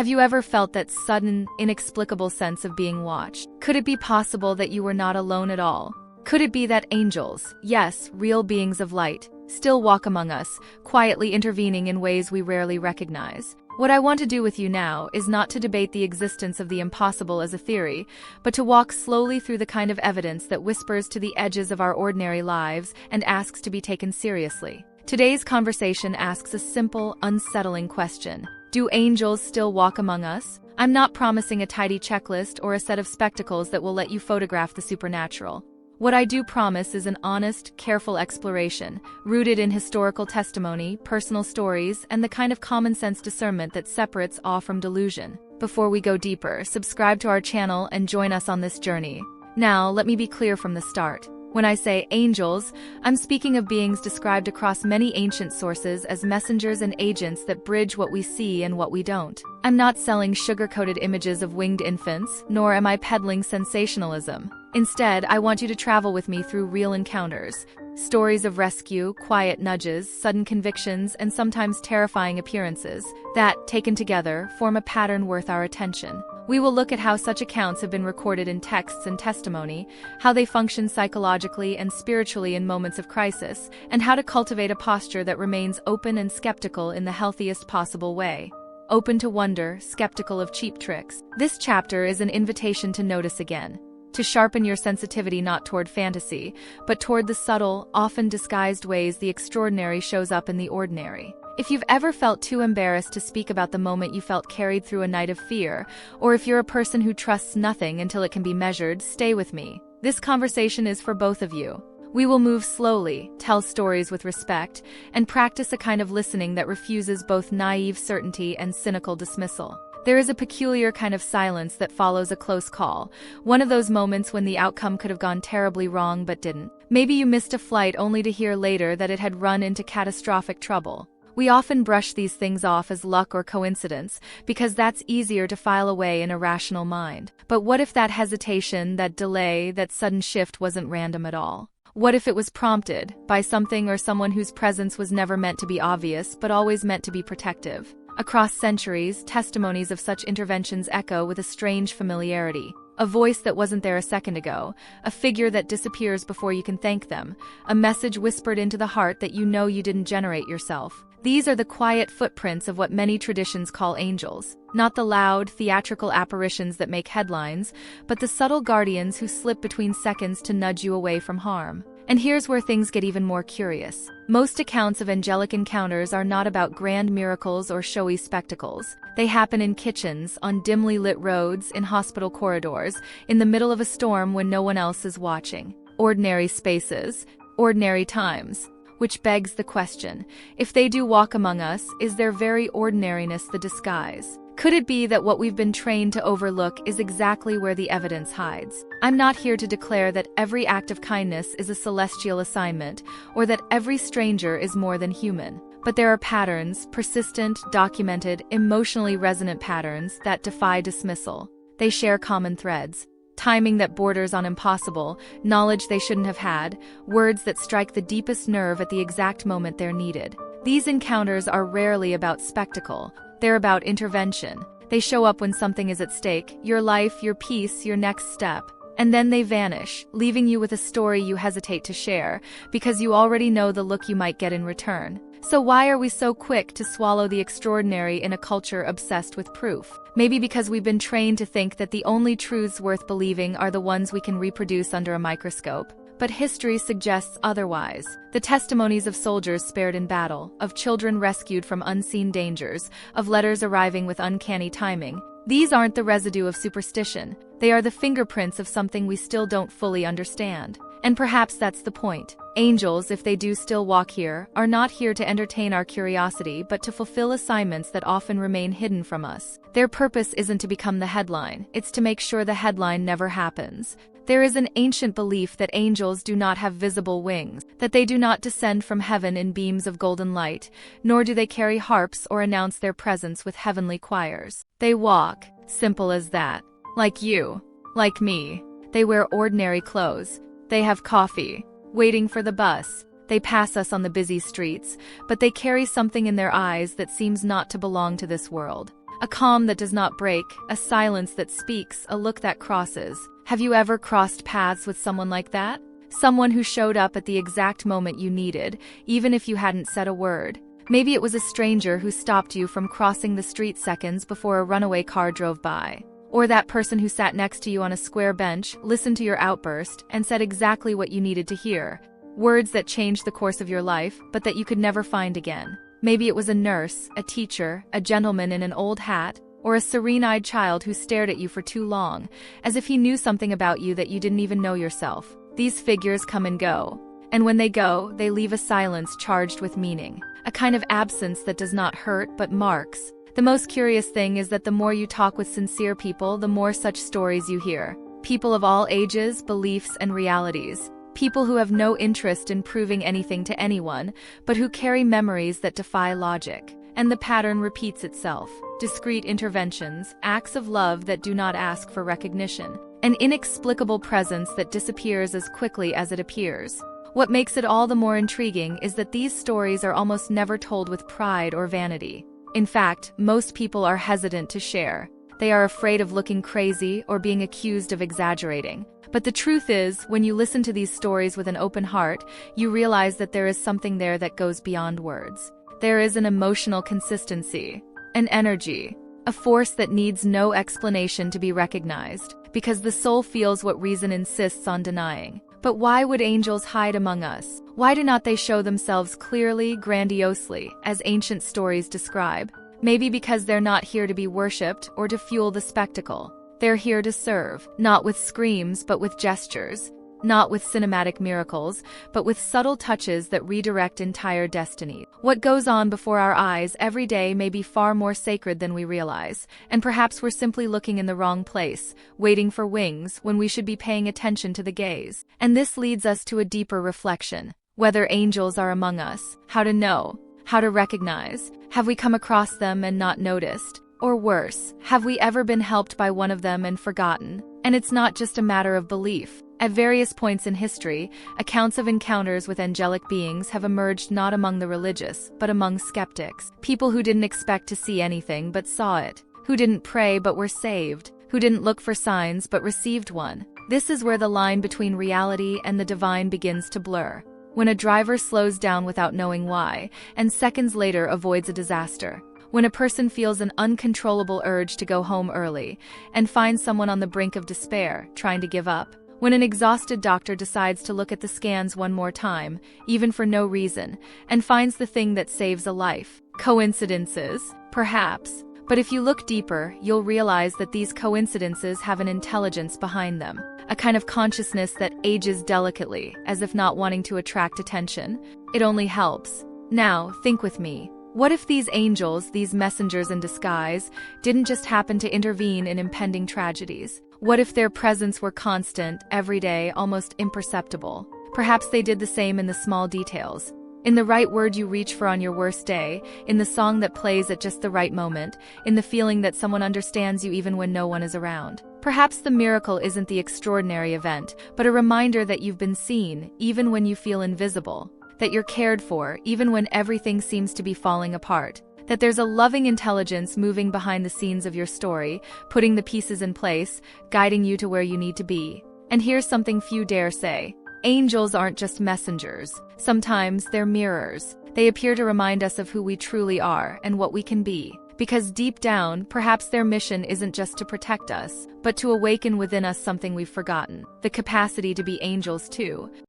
Have you ever felt that sudden, inexplicable sense of being watched? Could it be possible that you were not alone at all? Could it be that angels, yes, real beings of light, still walk among us, quietly intervening in ways we rarely recognize? What I want to do with you now is not to debate the existence of the impossible as a theory, but to walk slowly through the kind of evidence that whispers to the edges of our ordinary lives and asks to be taken seriously. Today's conversation asks a simple, unsettling question. Do angels still walk among us? I'm not promising a tidy checklist or a set of spectacles that will let you photograph the supernatural. What I do promise is an honest, careful exploration, rooted in historical testimony, personal stories, and the kind of common-sense discernment that separates awe from delusion. Before we go deeper, subscribe to our channel and join us on this journey. Now, let me be clear from the start. When I say angels, I'm speaking of beings described across many ancient sources as messengers and agents that bridge what we see and what we don't. I'm not selling sugar-coated images of winged infants, nor am I peddling sensationalism. Instead, I want you to travel with me through real encounters. Stories of rescue, quiet nudges, sudden convictions, and sometimes terrifying appearances that, taken together, form a pattern worth our attention. We will look at how such accounts have been recorded in texts and testimony, how they function psychologically and spiritually in moments of crisis, and how to cultivate a posture that remains open and skeptical in the healthiest possible way. Open to wonder, skeptical of cheap tricks. This chapter is an invitation to notice again, to sharpen your sensitivity not toward fantasy, but toward the subtle, often disguised ways the extraordinary shows up in the ordinary. If you've ever felt too embarrassed to speak about the moment you felt carried through a night of fear, or if you're a person who trusts nothing until it can be measured, stay with me. This conversation is for both of you. We will move slowly, tell stories with respect, and practice a kind of listening that refuses both naive certainty and cynical dismissal. There is a peculiar kind of silence that follows a close call, one of those moments when the outcome could have gone terribly wrong but didn't. Maybe you missed a flight only to hear later that it had run into catastrophic trouble. We often brush these things off as luck or coincidence, because that's easier to file away in a rational mind. But what if that hesitation, that delay, that sudden shift wasn't random at all? What if it was prompted by something or someone whose presence was never meant to be obvious, but always meant to be protective? Across centuries, testimonies of such interventions echo with a strange familiarity. A voice that wasn't there a second ago, a figure that disappears before you can thank them, a message whispered into the heart that you know you didn't generate yourself. These are the quiet footprints of what many traditions call angels. Not the loud, theatrical apparitions that make headlines, but the subtle guardians who slip between seconds to nudge you away from harm. And here's where things get even more curious. Most accounts of angelic encounters are not about grand miracles or showy spectacles. They happen in kitchens, on dimly lit roads, in hospital corridors, in the middle of a storm when no one else is watching. Ordinary spaces, ordinary times. Which begs the question, if they do walk among us, is their very ordinariness the disguise? Could it be that what we've been trained to overlook is exactly where the evidence hides? I'm not here to declare that every act of kindness is a celestial assignment, or that every stranger is more than human. But there are patterns, persistent, documented, emotionally resonant patterns that defy dismissal. They share common threads. Timing that borders on impossible, knowledge they shouldn't have had, words that strike the deepest nerve at the exact moment they're needed. These encounters are rarely about spectacle. They're about intervention. They show up when something is at stake, your life, your peace, your next step. And then they vanish, leaving you with a story you hesitate to share, because you already know the look you might get in return. So why are we so quick to swallow the extraordinary in a culture obsessed with proof? Maybe because we've been trained to think that the only truths worth believing are the ones we can reproduce under a microscope. But history suggests otherwise. The testimonies of soldiers spared in battle, of children rescued from unseen dangers, of letters arriving with uncanny timing. These aren't the residue of superstition. They are the fingerprints of something we still don't fully understand. And perhaps that's the point. Angels, if they do still walk here, are not here to entertain our curiosity but to fulfill assignments that often remain hidden from us. Their purpose isn't to become the headline, it's to make sure the headline never happens. There is an ancient belief that angels do not have visible wings, that they do not descend from heaven in beams of golden light, nor do they carry harps or announce their presence with heavenly choirs. They walk, simple as that. Like you, like me. They wear ordinary clothes. They have coffee, waiting for the bus. They pass us on the busy streets, but they carry something in their eyes that seems not to belong to this world. A calm that does not break, a silence that speaks, a look that crosses. Have you ever crossed paths with someone like that? Someone who showed up at the exact moment you needed, even if you hadn't said a word. Maybe it was a stranger who stopped you from crossing the street seconds before a runaway car drove by. Or that person who sat next to you on a square bench, listened to your outburst, and said exactly what you needed to hear. Words that changed the course of your life, but that you could never find again. Maybe it was a nurse, a teacher, a gentleman in an old hat, or a serene-eyed child who stared at you for too long, as if he knew something about you that you didn't even know yourself. These figures come and go. And when they go, they leave a silence charged with meaning. A kind of absence that does not hurt but marks. The most curious thing is that the more you talk with sincere people, the more such stories you hear. People of all ages, beliefs, and realities. People who have no interest in proving anything to anyone, but who carry memories that defy logic. And the pattern repeats itself. Discreet interventions, acts of love that do not ask for recognition. An inexplicable presence that disappears as quickly as it appears. What makes it all the more intriguing is that these stories are almost never told with pride or vanity. In fact, most people are hesitant to share. They are afraid of looking crazy or being accused of exaggerating. But the truth is, when you listen to these stories with an open heart, you realize that there is something there that goes beyond words. There is an emotional consistency, an energy, a force that needs no explanation to be recognized, because the soul feels what reason insists on denying. But why would angels hide among us? Why do not they show themselves clearly, grandiosely, as ancient stories describe? Maybe because they're not here to be worshipped or to fuel the spectacle. They're here to serve, not with screams but with gestures, not with cinematic miracles, but with subtle touches that redirect entire destiny. What goes on before our eyes every day may be far more sacred than we realize, and perhaps we're simply looking in the wrong place, waiting for wings when we should be paying attention to the gaze. And this leads us to a deeper reflection. Whether angels are among us, how to know, how to recognize, have we come across them and not noticed? Or worse, have we ever been helped by one of them and forgotten? And it's not just a matter of belief. At various points in history, accounts of encounters with angelic beings have emerged not among the religious, but among skeptics. People who didn't expect to see anything but saw it, who didn't pray but were saved, who didn't look for signs but received one. This is where the line between reality and the divine begins to blur. When a driver slows down without knowing why, and seconds later avoids a disaster. When a person feels an uncontrollable urge to go home early, and finds someone on the brink of despair, trying to give up. When an exhausted doctor decides to look at the scans one more time, even for no reason, and finds the thing that saves a life. Coincidences? Perhaps. But if you look deeper, you'll realize that these coincidences have an intelligence behind them. A kind of consciousness that ages delicately, as if not wanting to attract attention. It only helps. Now, think with me. What if these angels, these messengers in disguise, didn't just happen to intervene in impending tragedies? What if their presence were constant, everyday, almost imperceptible? Perhaps they did the same in the small details. In the right word you reach for on your worst day, in the song that plays at just the right moment, in the feeling that someone understands you even when no one is around. Perhaps the miracle isn't the extraordinary event, but a reminder that you've been seen, even when you feel invisible. That you're cared for, even when everything seems to be falling apart. That there's a loving intelligence moving behind the scenes of your story, putting the pieces in place, guiding you to where you need to be. And here's something few dare say. Angels aren't just messengers. Sometimes they're mirrors. They appear to remind us of who we truly are and what we can be. Because deep down, perhaps their mission isn't just to protect us, but to awaken within us something we've forgotten. The capacity to be angels too.